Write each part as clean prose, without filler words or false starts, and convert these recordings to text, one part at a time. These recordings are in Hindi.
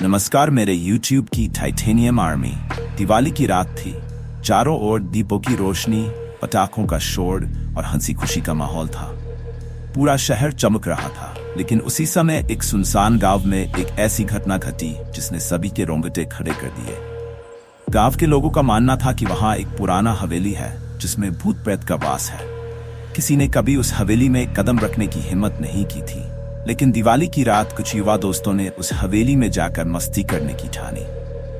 नमस्कार मेरे YouTube की टाइटेनियम आर्मी। दिवाली की रात थी। चारों ओर दीपों की रोशनी, पटाखों का शोर और हंसी खुशी का माहौल था। पूरा शहर चमक रहा था, लेकिन उसी समय एक सुनसान गांव में एक ऐसी घटना घटी जिसने सभी के रोंगटे खड़े कर दिए। गांव के लोगों का मानना था कि वहां एक पुराना हवेली है जिसमें भूत प्रेत का वास है। किसी ने कभी उस हवेली में कदम रखने की हिम्मत नहीं की थी, लेकिन दिवाली की रात कुछ युवा दोस्तों ने उस हवेली में जाकर मस्ती करने की ठानी।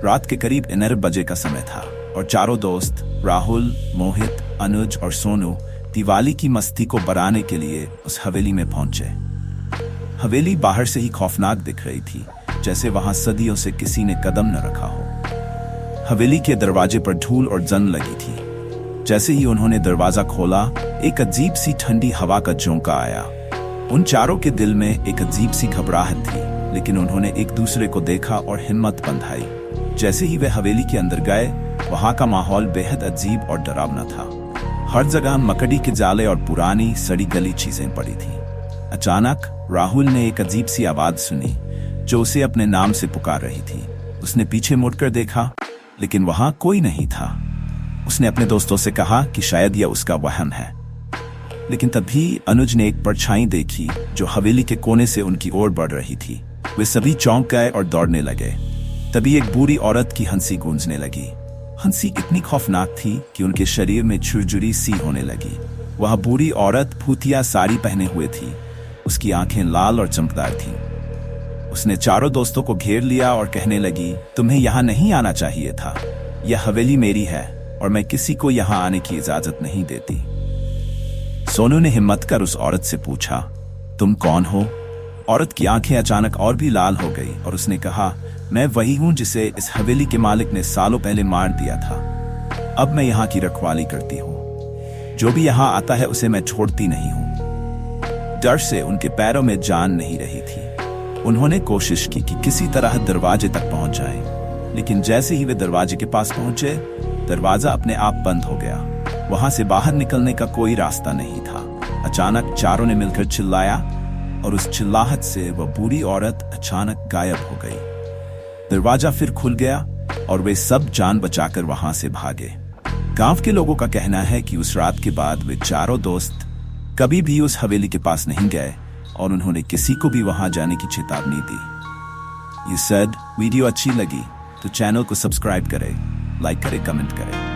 रात के करीब 11 बजे का समय था और चारों दोस्त राहुल, मोहित, अनुज और सोनू दिवाली की मस्ती को बढ़ाने के लिए उस हवेली में पहुंचे। हवेली बाहर से ही खौफनाक दिख रही थी, जैसे वहां सदियों से किसी ने कदम न रखा हो। हवेली के दरवाजे पर धूल और जंग लगी थी। जैसे ही उन्होंने दरवाजा खोला, एक अजीब सी ठंडी हवा का झोंका आया। उन चारों के दिल में एक अजीब सी घबराहट थी, लेकिन उन्होंने एक दूसरे को देखा और हिम्मत बंधाई। जैसे ही वे हवेली के अंदर गए, वहां का माहौल बेहद अजीब और डरावना था। हर जगह मकड़ी के जाले और पुरानी सड़ी गली चीजें पड़ी थी। अचानक राहुल ने एक अजीब सी आवाज सुनी जो उसे अपने नाम से पुकार रही थी। उसने पीछे मुड़कर देखा, लेकिन वहां कोई नहीं था। उसने अपने दोस्तों से कहा कि शायद यह उसका वहम है, लेकिन तभी अनुज ने एक परछाई देखी जो हवेली के कोने से उनकी ओर बढ़ रही थी। वे सभी चौंक गए और दौड़ने लगे। तभी एक बूढ़ी औरत की हंसी गूंजने लगी। हंसी इतनी खौफनाक थी कि उनके शरीर में झुरझुरी सी होने लगी। वह बूढ़ी औरत भूतिया साड़ी पहने हुए थी। उसकी आंखें लाल और चमकदार थीं। उसने चारों दोस्तों को घेर लिया और कहने लगी, तुम्हें यहाँ नहीं आना चाहिए था। यह हवेली मेरी है और मैं किसी को यहाँ आने की इजाजत नहीं देती। सोनू ने हिम्मत कर उस औरत से पूछा, तुम कौन हो? औरत की आंखें अचानक और भी लाल हो गई और उसने कहा, मैं वही हूं जिसे इस हवेली के मालिक ने सालों पहले मार दिया था। अब मैं यहाँ की रखवाली करती हूँ। जो भी यहाँ आता है उसे मैं छोड़ती नहीं हूँ। डर से उनके पैरों में जान नहीं रही थी। उन्होंने कोशिश की कि किसी तरह दरवाजे तक पहुंच जाए, लेकिन जैसे ही वे दरवाजे के पास पहुंचे, दरवाजा अपने आप बंद हो गया। वहां से बाहर निकलने का कोई रास्ता नहीं था। अचानक चारों ने मिलकर चिल्लाया और उस चिल्लाहट से वह बूढ़ी औरत अचानक गायब हो गई। दरवाजा फिर खुल गया और वे सब जान बचाकर वहां से भागे। गांव के लोगों का कहना है कि उस रात के बाद वे चारों दोस्त कभी भी उस हवेली के पास नहीं गए और उन्होंने किसी को भी वहां जाने की चेतावनी दी। ये वीडियो अच्छी लगी तो चैनल को सब्सक्राइब करें, लाइक करें, कमेंट करें।